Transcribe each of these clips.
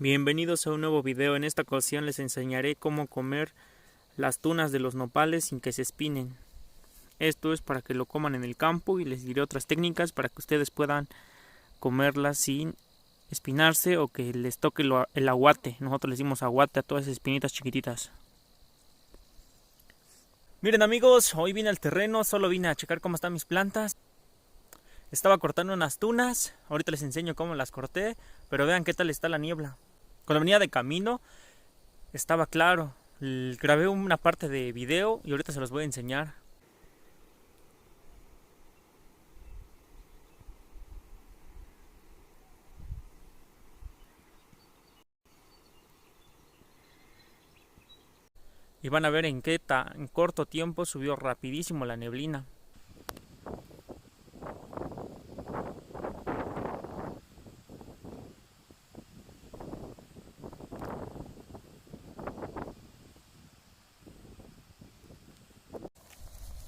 Bienvenidos a un nuevo video. En esta ocasión les enseñaré cómo comer las tunas de los nopales sin que se espinen. Esto es para que lo coman en el campo y les diré otras técnicas para que ustedes puedan comerlas sin espinarse o que les toque el aguate. Nosotros les decimos aguate a todas esas espinitas chiquititas. Miren amigos, hoy vine al terreno, solo vine a checar cómo están mis plantas. Estaba cortando unas tunas, ahorita les enseño cómo las corté, pero vean qué tal está la niebla. Cuando venía de camino estaba claro. Grabé una parte de video y ahorita se los voy a enseñar. Y van a ver en qué en corto tiempo subió rapidísimo la neblina.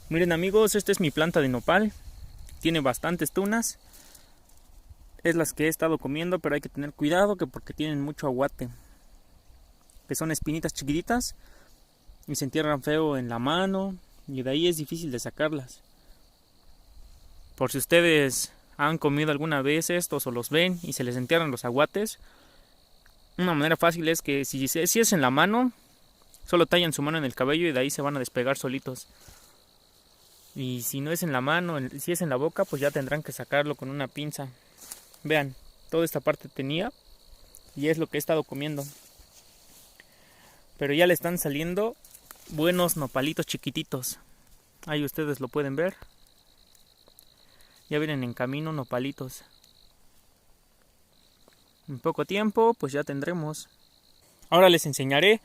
Miren amigos, esta es mi planta de nopal. Tiene bastantes tunas. Es las que he estado comiendo, pero hay que tener cuidado porque tienen mucho aguate. Que son espinitas chiquititas y se entierran feo en la mano y de ahí es difícil de sacarlas. Por si ustedes han comido alguna vez estos o los ven y se les entierran los aguates, una manera fácil es que si es en la mano, solo tallan su mano en el cabello y de ahí se van a despegar solitos. Y si no es en la mano, si es en la boca, pues ya tendrán que sacarlo con una pinza. Vean, toda esta parte tenía y es lo que he estado comiendo. Pero ya le están saliendo buenos nopalitos chiquititos. Ahí ustedes lo pueden ver. Ya vienen en camino nopalitos. En poco tiempo pues ya tendremos. Ahora les enseñaré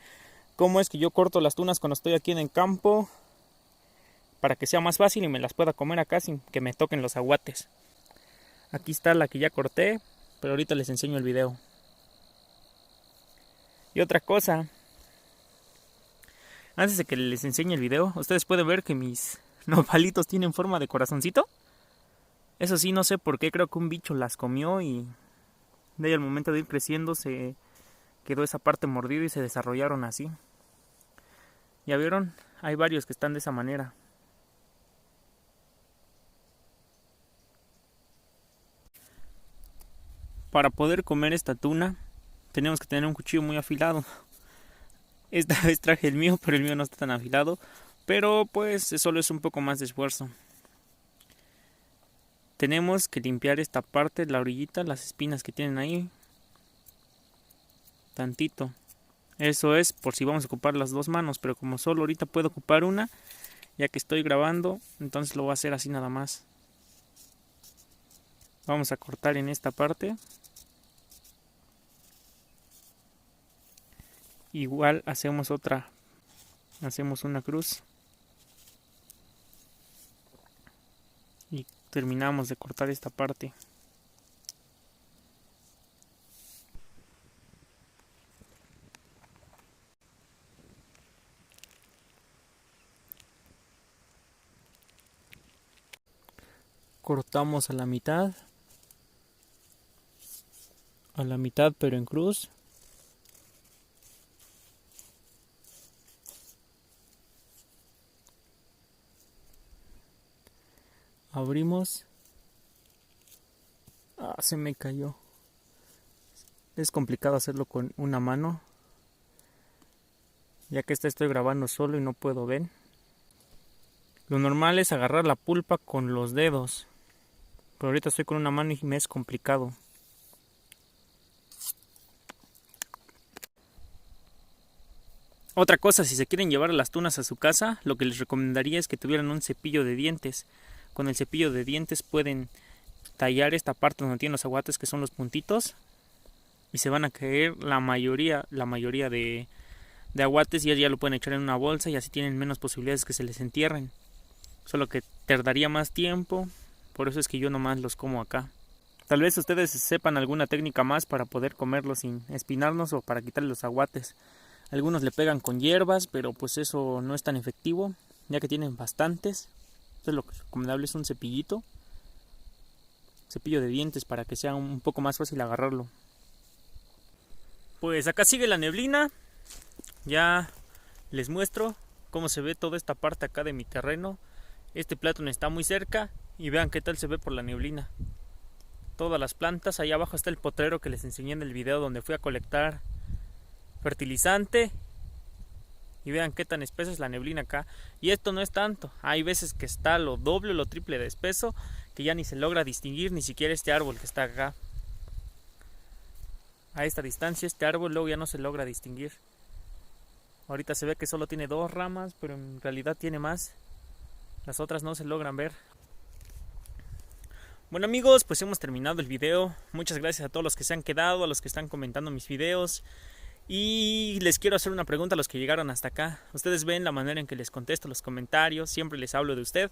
cómo es que yo corto las tunas cuando estoy aquí en el campo, para que sea más fácil y me las pueda comer acá sin que me toquen los aguates. Aquí está la que ya corté, pero ahorita les enseño el video. Y otra cosa, antes de que les enseñe el video, ustedes pueden ver que mis nopalitos tienen forma de corazoncito. Eso sí, no sé por qué, creo que un bicho las comió y de ahí al momento de ir creciendo se quedó esa parte mordida y se desarrollaron así. ¿Ya vieron? Hay varios que están de esa manera. Para poder comer esta tuna tenemos que tener un cuchillo muy afilado. Esta vez traje el mío, pero el mío no está tan afilado. Pero pues solo es un poco más de esfuerzo. Tenemos que limpiar esta parte, la orillita, las espinas que tienen ahí. Tantito. Eso es por si vamos a ocupar las dos manos, pero como solo ahorita puedo ocupar una, ya que estoy grabando, entonces lo voy a hacer así nada más. Vamos a cortar en esta parte. Igual hacemos otra, hacemos una cruz y terminamos de cortar esta parte. Cortamos a la mitad pero en cruz. Abrimos. Se me cayó. Es complicado hacerlo con una mano, ya que estoy grabando solo y no puedo ver. Lo normal es agarrar la pulpa con los dedos, pero ahorita estoy con una mano y me es complicado. Otra cosa, si se quieren llevar las tunas a su casa, lo que les recomendaría es que tuvieran un cepillo de dientes. Con el cepillo de dientes pueden tallar esta parte donde tienen los aguates, que son los puntitos, y se van a caer la mayoría de aguates, y ya lo pueden echar en una bolsa y así tienen menos posibilidades que se les entierren. Solo que tardaría más tiempo, por eso es que yo nomás los como acá. Tal vez ustedes sepan alguna técnica más para poder comerlos sin espinarnos o para quitarle los aguates. Algunos le pegan con hierbas, pero pues eso no es tan efectivo, ya que tienen bastantes. Entonces lo recomendable es un cepillo de dientes para que sea un poco más fácil agarrarlo. Pues acá sigue la neblina. Ya les muestro cómo se ve toda esta parte acá de mi terreno. Este plátano está muy cerca y vean qué tal se ve por la neblina. Todas las plantas, ahí abajo está el potrero que les enseñé en el video donde fui a colectar fertilizante. Y vean qué tan espesa es la neblina acá. Y esto no es tanto, hay veces que está lo doble o lo triple de espeso, que ya ni se logra distinguir ni siquiera este árbol que está acá. A esta distancia este árbol luego ya no se logra distinguir. Ahorita se ve que solo tiene 2 ramas, pero en realidad tiene más. Las otras no se logran ver. Bueno amigos, pues hemos terminado el video. Muchas gracias a todos los que se han quedado, a los que están comentando mis videos. Y les quiero hacer una pregunta a los que llegaron hasta acá. Ustedes ven la manera en que les contesto los comentarios, siempre les hablo de usted.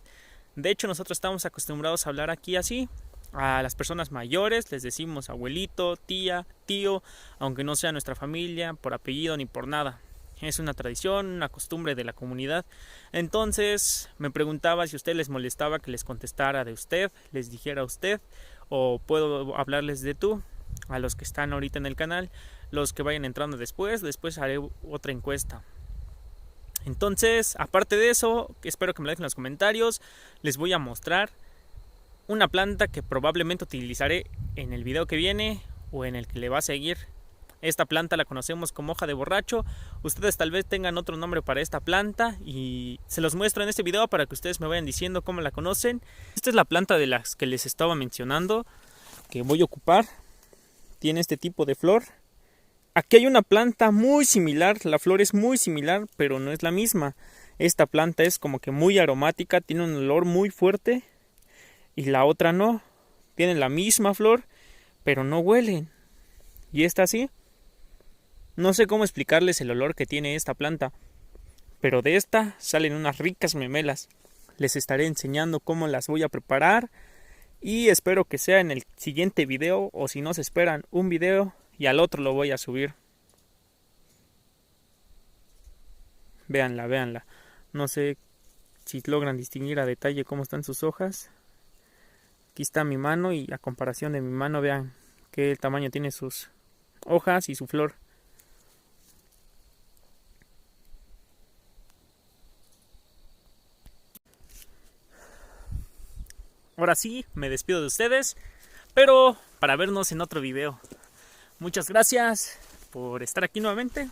De hecho, nosotros estamos acostumbrados a hablar aquí así. A las personas mayores les decimos abuelito, tía, tío, aunque no sea nuestra familia, por apellido ni por nada. Es una tradición, una costumbre de la comunidad. Entonces me preguntaba si a usted les molestaba que les contestara de usted, les dijera usted, o puedo hablarles de tú. A los que están ahorita en el canal, los que vayan entrando después haré otra encuesta. Entonces, aparte de eso, espero que me lo dejen en los comentarios. Les voy a mostrar una planta que probablemente utilizaré en el video que viene o en el que le va a seguir. Esta planta la conocemos como hoja de borracho. Ustedes tal vez tengan otro nombre para esta planta y se los muestro en este video para que ustedes me vayan diciendo cómo la conocen. Esta es la planta de las que les estaba mencionando que voy a ocupar. Tiene este tipo de flor. Aquí hay una planta muy similar, la flor es muy similar, pero no es la misma. Esta planta es como que muy aromática, tiene un olor muy fuerte. Y la otra no. Tienen la misma flor, pero no huelen. Y esta sí. No sé cómo explicarles el olor que tiene esta planta, pero de esta salen unas ricas memelas. Les estaré enseñando cómo las voy a preparar. Y espero que sea en el siguiente video, o si no se esperan un video y al otro lo voy a subir. Véanla, véanla. No sé si logran distinguir a detalle cómo están sus hojas. Aquí está mi mano y a comparación de mi mano vean qué tamaño tiene sus hojas y su flor. Ahora sí, me despido de ustedes, pero para vernos en otro video. Muchas gracias por estar aquí nuevamente